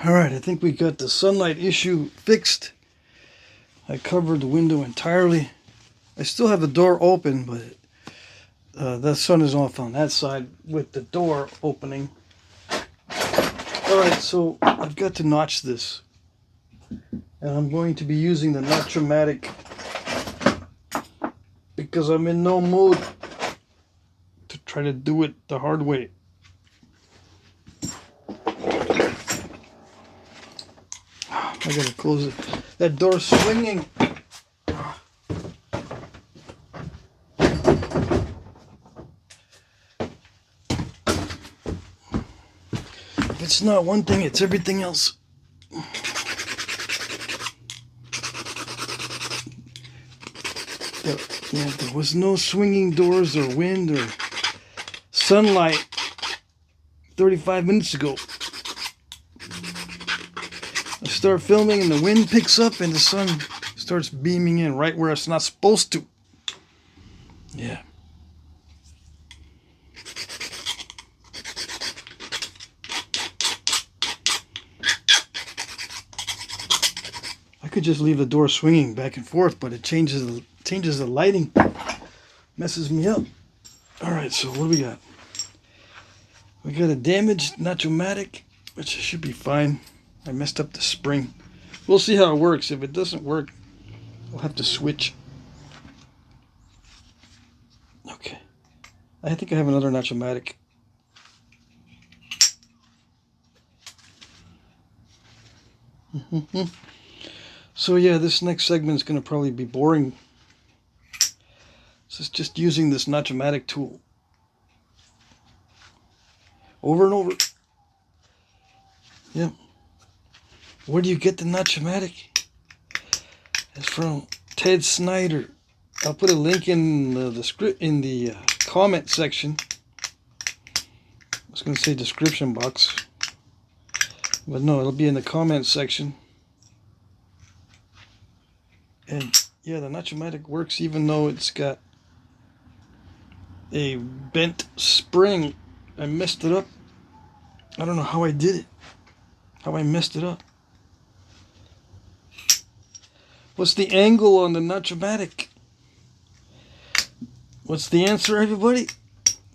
Alright, I think we got the sunlight issue fixed. I covered the window entirely. I still have the door open, but the sun is off on that side with the door opening. Alright, so I've got to notch this. And I'm going to be using the notchatic because I'm in no mood to try to do it the hard way. I gotta close it. That door's swinging. If it's not one thing, it's everything else. There was no swinging doors or wind or sunlight 35 minutes ago. I start filming and the wind picks up and the sun starts beaming in right where it's not supposed to. Yeah. I could just leave the door swinging back and forth, but it changes the lighting. Messes me up. Alright, so what do we got? We got a damaged notchatic, which should be fine. I messed up the spring. We'll see how it works. If it doesn't work, I'll have to switch. Okay. I think I have another notchatic. So yeah, this next segment is going to probably be boring. So it's just using this notchatic tool. Over and over. Yep. Where do you get the notchatic? It's from Ted Snyder. I'll put a link in the comment section. I was going to say description box, but no, it'll be in the comment section. And yeah, the notchatic works even though it's got a bent spring. I messed it up. I don't know how I did it. How I messed it up. What's the angle on the notchatic? What's the answer, everybody?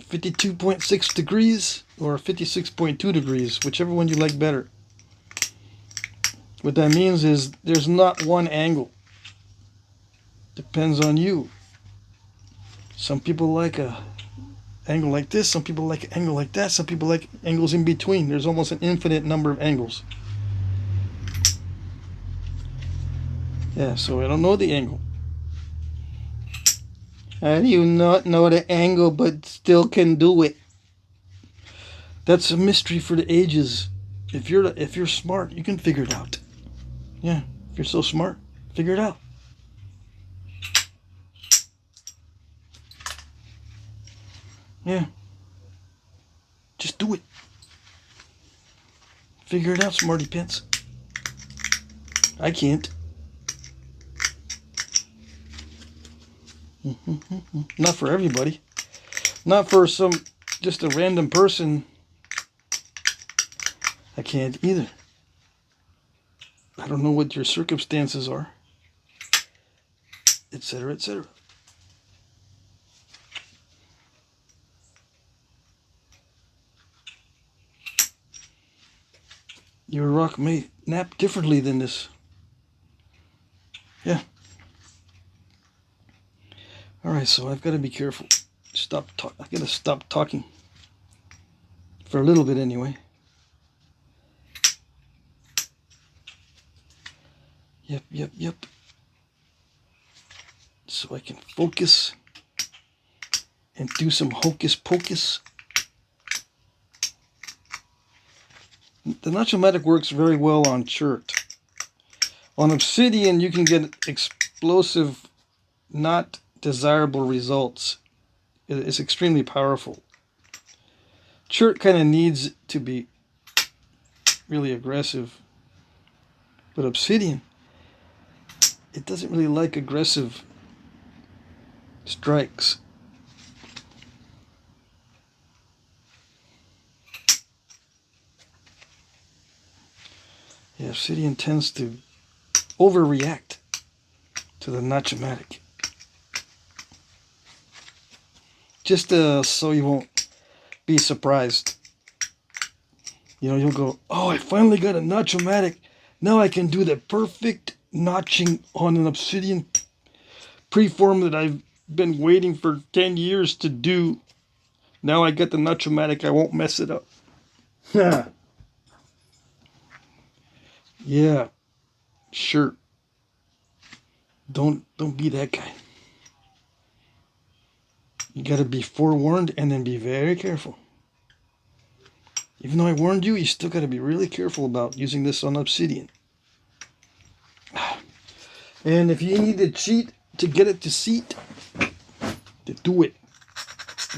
52.6 degrees or 56.2 degrees, whichever one you like better. What that means is there's not one angle. Depends on you. Some people like a angle like this, some people like an angle like that, some people like angles in between. There's almost an infinite number of angles. Yeah, so I don't know the angle. How do you not know the angle but still can do it? That's a mystery for the ages. If you're smart, you can figure it out. Yeah, if you're so smart, figure it out. Yeah. Just do it. Figure it out, smarty pants. I can't. Not for everybody. Not for just a random person. I can't either. I don't know what your circumstances are, etc., etc. Your rock may nap differently than this. Yeah. Alright, so I've got to be careful. I gotta stop talking. For a little bit anyway. Yep. So I can focus and do some hocus pocus. The notchatic works very well on chert. On Obsidian, you can get explosive, not desirable results. It's extremely powerful. Chert kind of needs to be really aggressive. But Obsidian, it doesn't really like aggressive strikes. Yeah, Obsidian tends to overreact to the notch-o-matic. Just so you won't be surprised. You know, you'll go, oh, I finally got a notch-o-matic. Now I can do the perfect notching on an Obsidian preform that I've been waiting for 10 years to do. Now I got the notch-o-matic. I won't mess it up. Yeah, sure. Don't be that guy. You gotta be forewarned and then be very careful. Even though I warned you, you still gotta be really careful about using this on Obsidian. And if you need to cheat to get it to seat, to do it.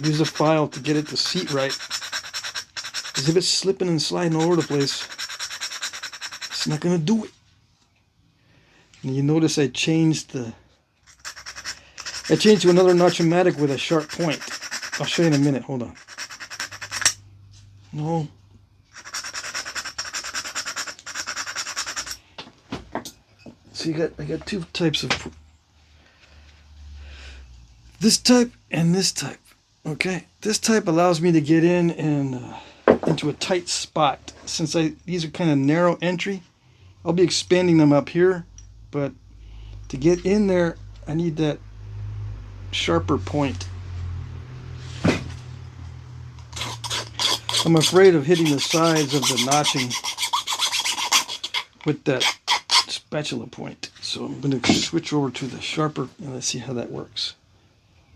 Use a file to get it to seat right. Because if it's slipping and sliding all over the place, it's not gonna do it. And you notice I changed to another notch-o-matic with a sharp point. I'll show you in a minute. Hold on. No. So I got two types of this type and this type. Okay, this type allows me to get in and into a tight spot. Since these are kind of narrow entry, I'll be expanding them up here, but to get in there, I need that sharper point. I'm afraid of hitting the sides of the notching with that spatula point. So I'm going to switch over to the sharper and let's see how that works.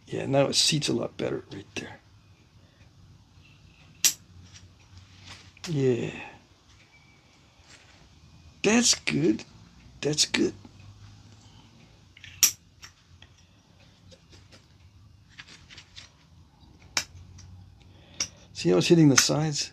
Yeah, now it seats a lot better right there. Yeah. That's good. That's good. See how it's hitting the sides?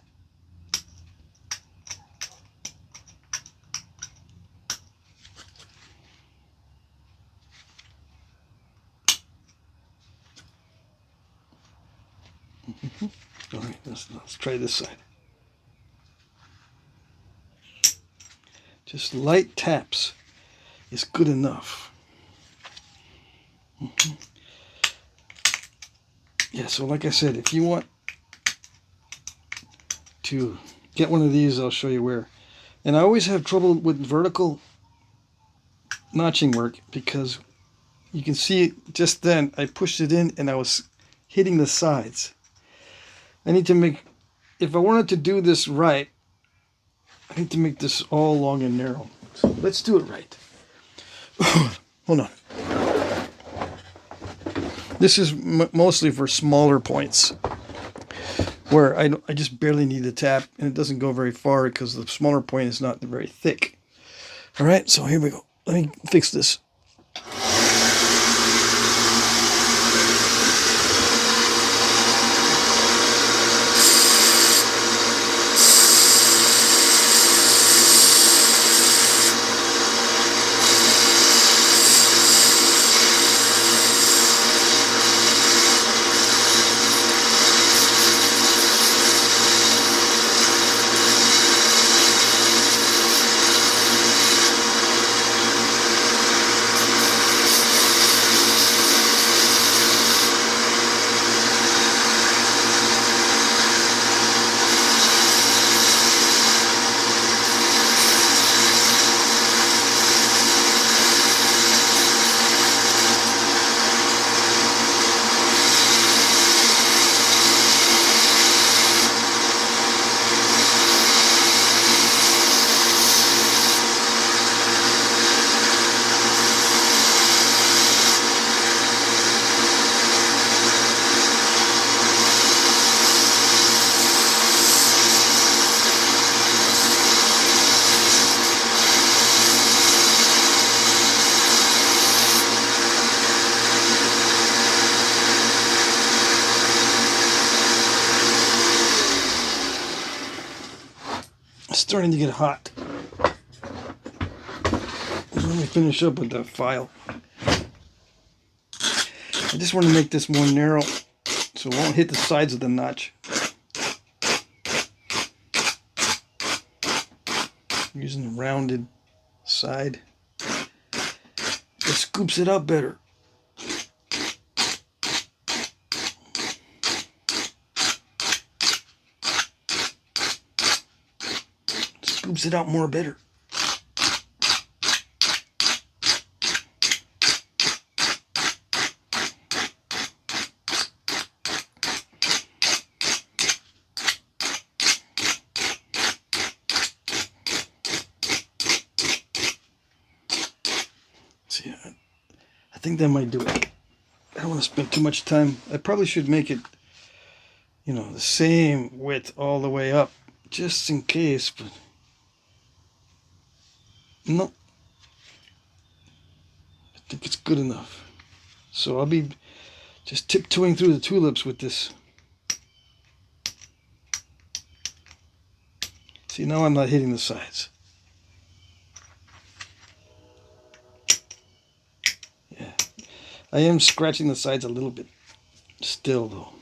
All right, let's try this side. Just light taps is good enough. Yeah, so like I said, if you want to get one of these, I'll show you where. And I always have trouble with vertical notching work because you can see just then I pushed it in and I was hitting the sides. I need to make, if I wanted to do this right, I need to make this all long and narrow. So let's do it right. Hold on. This is mostly for smaller points where I just barely need to tap and it doesn't go very far because the smaller point is not very thick. All right, so here we go. Let me fix this. Starting to get hot. Let me finish up with the file. I just want to make this more narrow so it won't hit the sides of the notch. I'm using the rounded side. It scoops it out better. Scoops it out more better. See, I think that might do it. I don't want to spend too much time. I probably should make it, you know, the same width all the way up, just in case, but no. I think it's good enough. So I'll be just tiptoeing through the tulips with this. See, now I'm not hitting the sides. Yeah. I am scratching the sides a little bit still, though.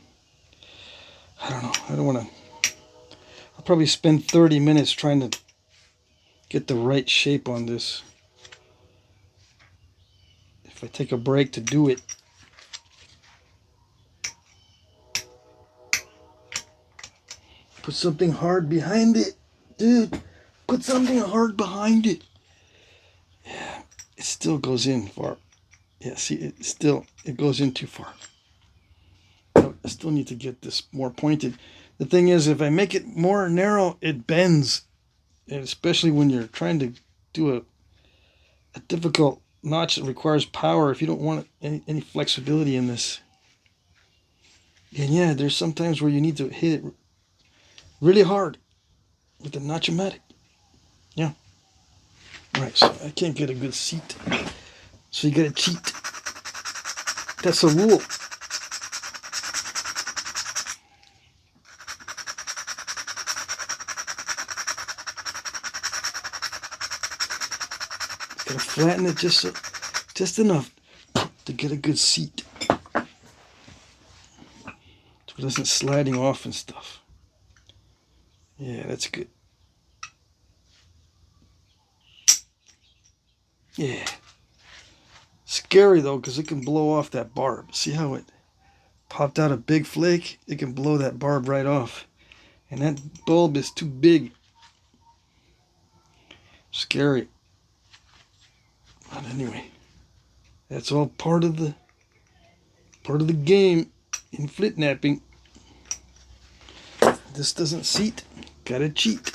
I don't know. I don't want to... I'll probably spend 30 minutes trying to get the right shape on this. If I take a break to do it. Put something hard behind it. Dude, put something hard behind it. Yeah, it still goes in far. Yeah, see, it goes in too far. I still need to get this more pointed. The thing is, if I make it more narrow, it bends. And especially when you're trying to do a difficult notch that requires power, if you don't want any flexibility in this. And yeah, there's sometimes where you need to hit it really hard with the notch-o-matic. Yeah. Alright, so I can't get a good seat. So you gotta cheat. That's a rule. Gotta flatten it just enough to get a good seat. So it isn't sliding off and stuff. Yeah, that's good. Yeah. Scary though, because it can blow off that barb. See how it popped out a big flake? It can blow that barb right off. And that bulb is too big. Scary. But anyway, that's all part of the game in Flintknapping. This doesn't seat. Gotta cheat.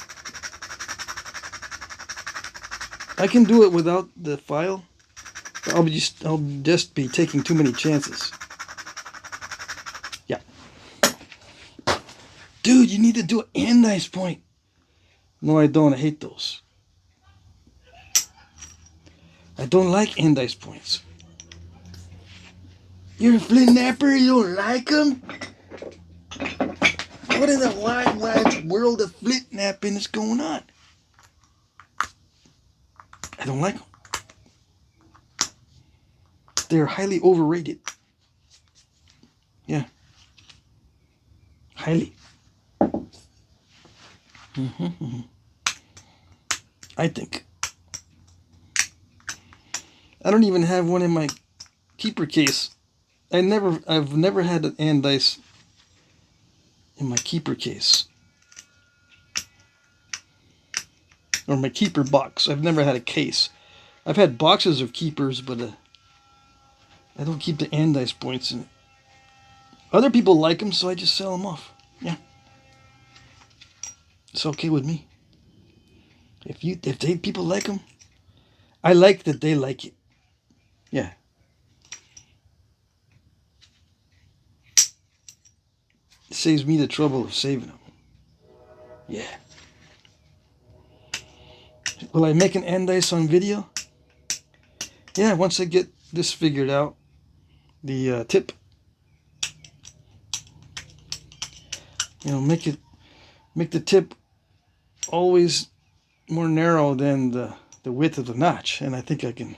I can do it without the file. I'll just be taking too many chances. Yeah. Dude, you need to do an andice point. No, I don't. I hate those. I don't like andice points. You're a Flintknapper? You don't like them? What in the wide world of Flintknapping is going on? I don't like them. They're highly overrated. Yeah. Highly. I think. I don't even have one in my keeper case. I've never had an andice in my keeper case. Or my keeper box. I've never had a case. I've had boxes of keepers, but I don't keep the andice points in it. Other people like them, so I just sell them off. Yeah. It's okay with me. If people like them, I like that they like it. Yeah. It saves me the trouble of saving them. Yeah. Will I make an andice on video? Yeah, once I get this figured out. The tip. You know, make the tip always more narrow than the width of the notch. And I think I can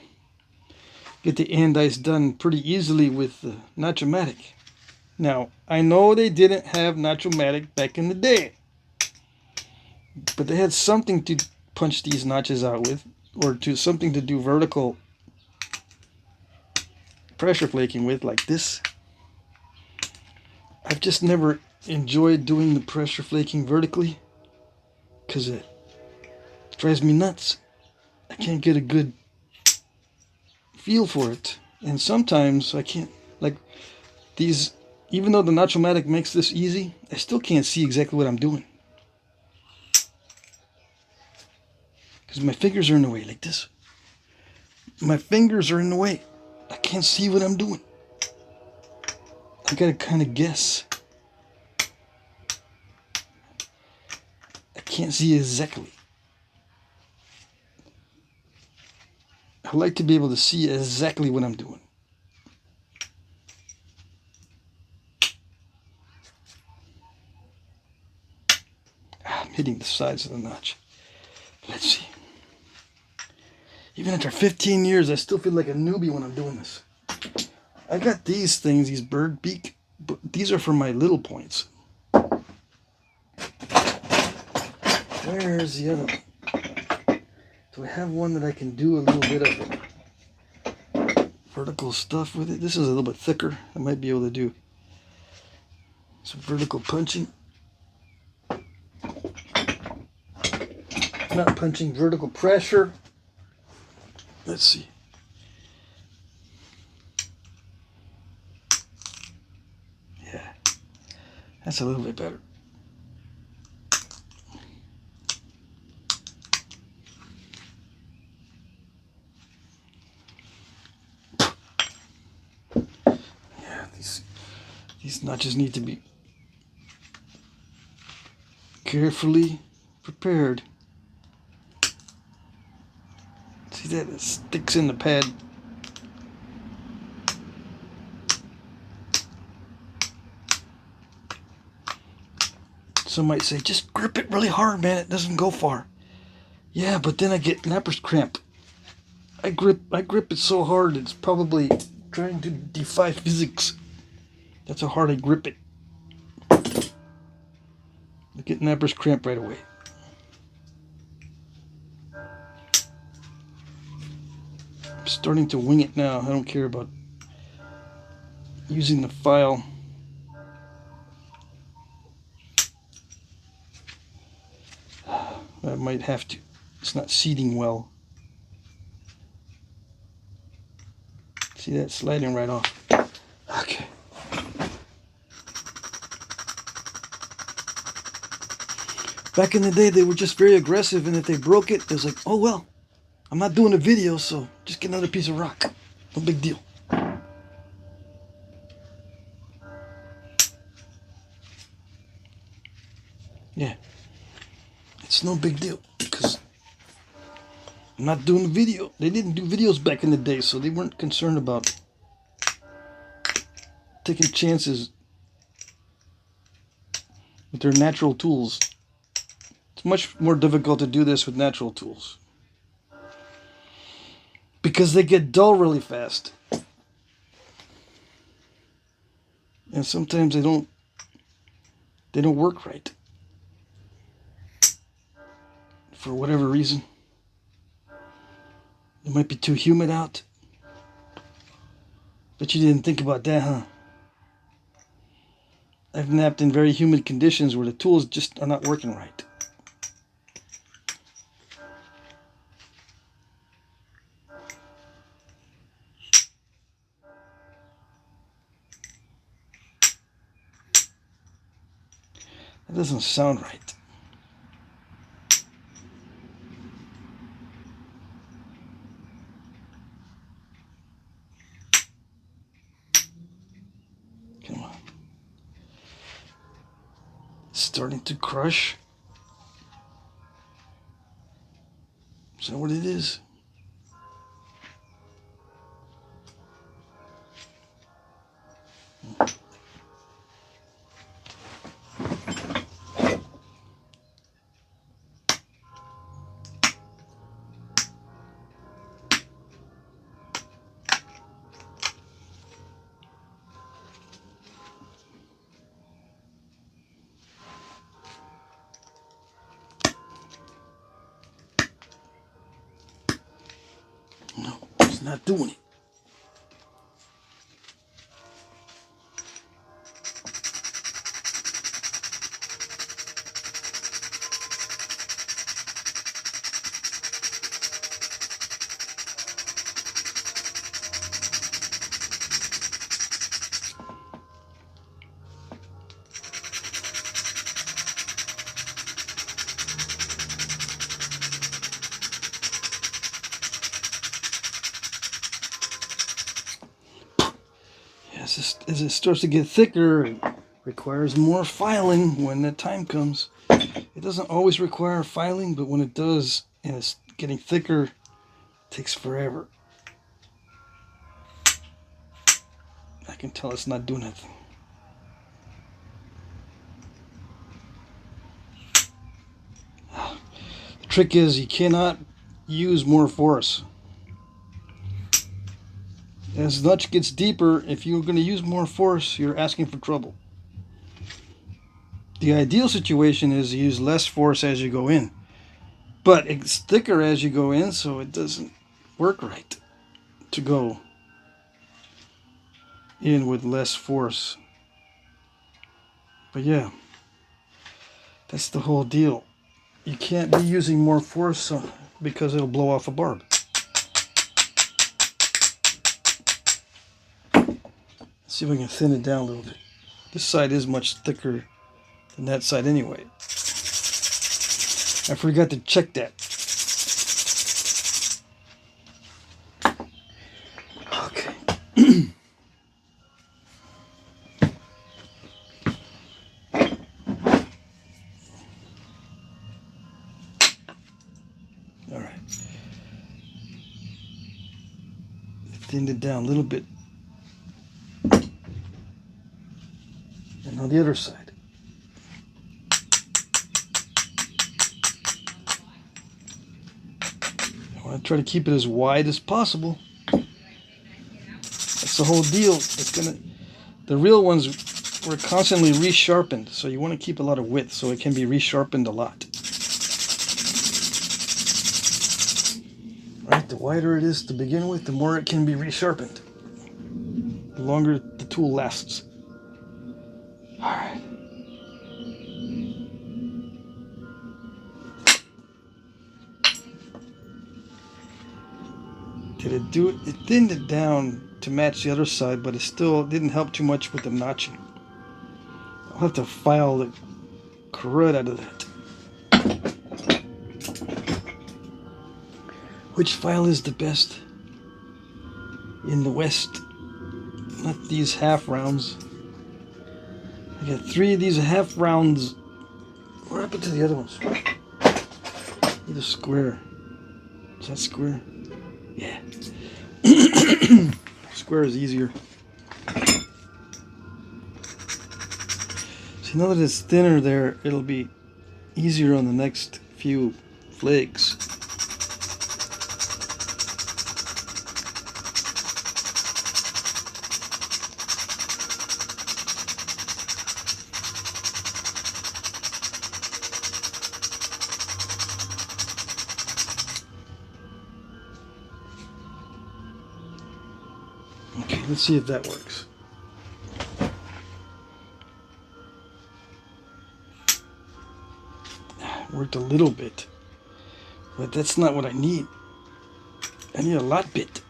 get the andice done pretty easily with the notch-o-matic. Now, I know they didn't have notch-o-matic back in the day. But they had something to punch these notches out with, or to something to do vertical pressure flaking with, like this. I've just never enjoyed doing the pressure flaking vertically because it drives me nuts. I can't get a good feel for it, and sometimes I can't, like these, even though the notch-o-matic makes this easy, I still can't see exactly what I'm doing because my fingers are in the way, like this. My fingers are in the way. I can't see what I'm doing. I gotta kind of guess. I can't see exactly. I like to be able to see exactly what I'm doing. I'm hitting the sides of the notch. Let's see. Even after 15 years, I still feel like a newbie when I'm doing this. I got these things, these bird beak, but these are for my little points. Where's the other one? Do I have one that I can do a little bit of vertical stuff with it? This is a little bit thicker. I might be able to do some vertical punching. Not punching, vertical pressure. Let's see. Yeah, that's a little bit better. Yeah, these notches need to be carefully prepared. See that? It sticks in the pad. Some might say, just grip it really hard, man. It doesn't go far. Yeah, but then I get napper's cramp. I grip it so hard, it's probably trying to defy physics. That's how hard I grip it. I get napper's cramp right away. I'm starting to wing it now. I don't care about using the file. I might have to. It's not seating well. See that sliding right off. Okay. Back in the day, they were just very aggressive, and if they broke it, it was like, oh well, I'm not doing a video, so just get another piece of rock. No big deal. Yeah. It's no big deal, because I'm not doing a video. They didn't do videos back in the day, so they weren't concerned about taking chances with their natural tools. It's much more difficult to do this with natural tools because they get dull really fast, and sometimes they don't work right for whatever reason. It might be too humid out. But you didn't think about that, huh? I've napped in very humid conditions where the tools just are not working right. That doesn't sound right. Come on. It's starting to crush. Is that what it is? It's not doing it. As it starts to get thicker, it requires more filing when the time comes. It doesn't always require filing, but when it does, and it's getting thicker, it takes forever. I can tell it's not doing anything. The trick is you cannot use more force. As the notch gets deeper, if you're going to use more force, you're asking for trouble. The ideal situation is to use less force as you go in. But it's thicker as you go in, so it doesn't work right to go in with less force. But yeah, that's the whole deal. You can't be using more force because it'll blow off a barb. Let's see if we can thin it down a little bit. This side is much thicker than that side anyway. I forgot to check that. Okay. All right. Thinned it down a little bit. And on the other side. I want to try to keep it as wide as possible. That's the whole deal. The real ones were constantly resharpened, so you want to keep a lot of width so it can be resharpened a lot. Right, the wider it is to begin with, the more it can be resharpened. The longer the tool lasts. Alright. Did it do it? It thinned it down to match the other side, but it still didn't help too much with the notching. I'll have to file the crud out of that. Which file is the best? In the West. Not these half rounds. I got 3 of these half rounds. What happened to the other ones? Need a square. Is that square? Yeah. Square is easier. See, now that it's thinner there, it'll be easier on the next few flakes. Okay, let's see if that works. Worked a little bit, but that's not what I need. I need a lot bit.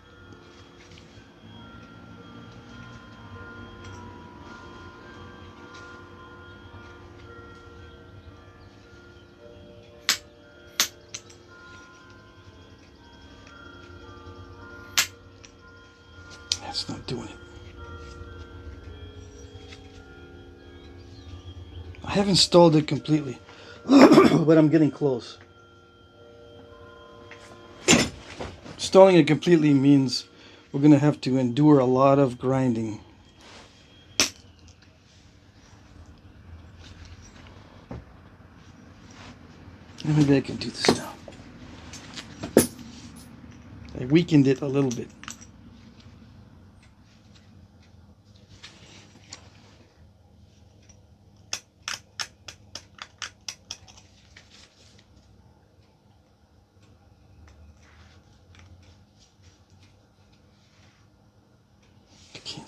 That's not doing it. I haven't installed it completely, but I'm getting close. Installing it completely means we're going to have to endure a lot of grinding. Maybe I can do this now. I weakened it a little bit.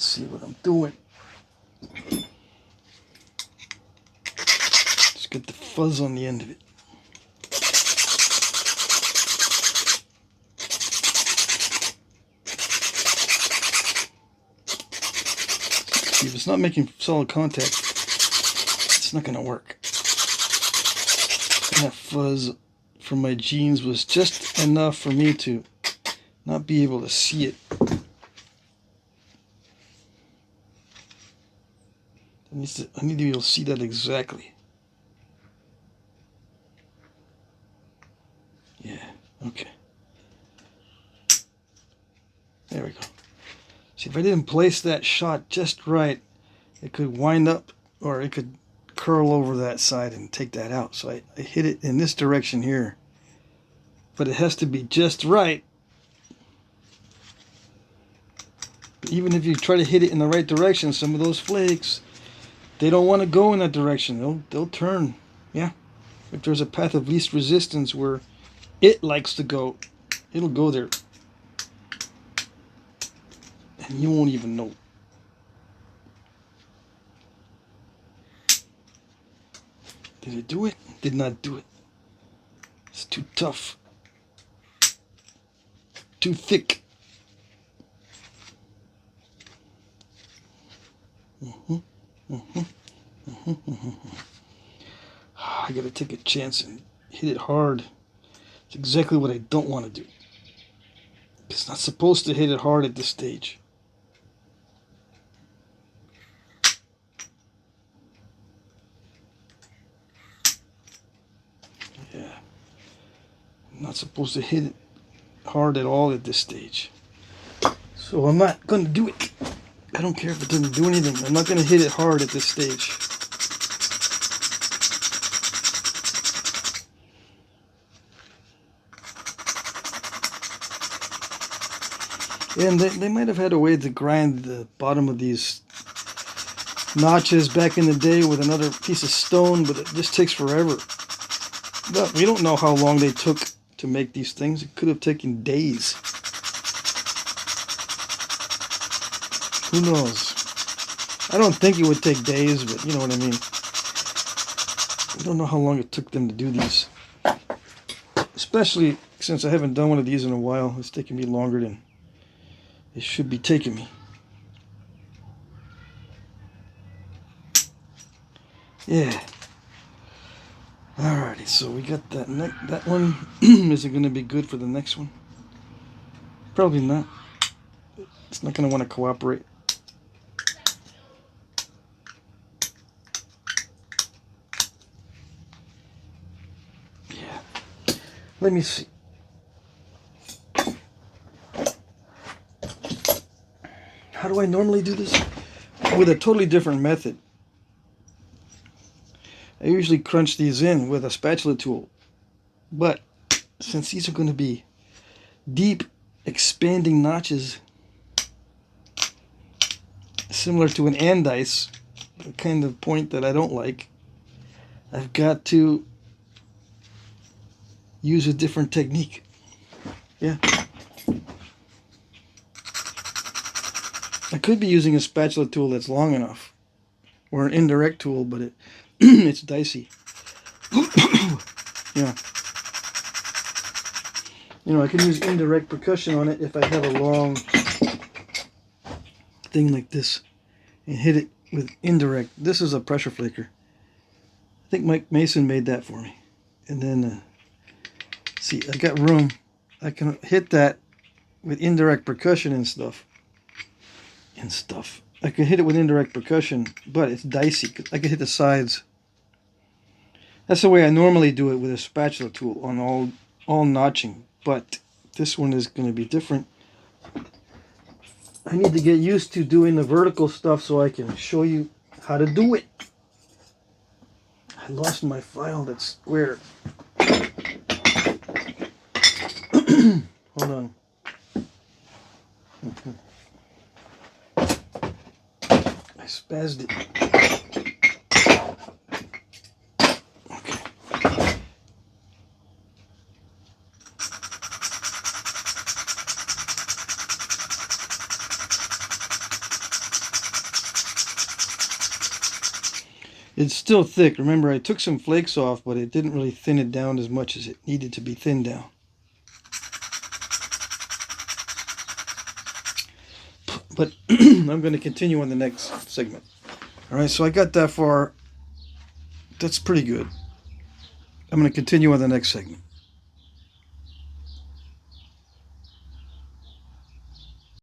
Let's see what I'm doing. Just get the fuzz on the end of it. See, if it's not making solid contact, it's not going to work. That fuzz from my jeans was just enough for me to not be able to see it. I need to be able to see that exactly. Yeah, okay. There we go. See, if I didn't place that shot just right, it could wind up, or it could curl over that side and take that out. So I hit it in this direction here. But it has to be just right. But even if you try to hit it in the right direction, some of those flakes, they don't want to go in that direction. They'll turn. Yeah. If there's a path of least resistance where it likes to go, it'll go there. And you won't even know. Did it do it? Did not do it. It's too tough. Too thick. I gotta take a chance and hit it hard. It's exactly what I don't want to do. It's not supposed to hit it hard at this stage. Yeah. I'm not supposed to hit it hard at all at this stage. So I'm not going to do it. I don't care if it doesn't do anything. I'm not going to hit it hard at this stage. And they might have had a way to grind the bottom of these notches back in the day with another piece of stone, but it just takes forever. But we don't know how long they took to make these things. It could have taken days. Who knows? I don't think it would take days, but you know what I mean. We don't know how long it took them to do these. Especially since I haven't done one of these in a while. It's taking me longer than it should be taking me. Yeah. Alrighty, so we got that. That one. Is it going to be good for the next one? Probably not. It's not going to want to cooperate. Yeah. Let me see. How do I normally do this? With a totally different method. I usually crunch these in with a spatula tool. But since these are going to be deep, expanding notches, similar to an andice, the kind of point that I don't like, I've got to use a different technique. Yeah. I could be using a spatula tool that's long enough, or an indirect tool, but it's dicey. Yeah. You know, I can use indirect percussion on it if I have a long thing like this and hit it with indirect. This is a pressure flaker. I think Mike Mason made that for me. And then, see, I got room. I can hit that with indirect percussion and stuff. I can hit it with indirect percussion, but it's dicey. I can hit the sides. That's the way I normally do it with a spatula tool on all notching. But this one is going to be different. I need to get used to doing the vertical stuff so I can show you how to do it. I lost my file that's square. Hold on. I spazzed it. Okay. It's still thick. Remember, I took some flakes off, but it didn't really thin it down as much as it needed to be thinned down. But I'm going to continue on the next segment. All right, so I got that far. That's pretty good. I'm going to continue on the next segment.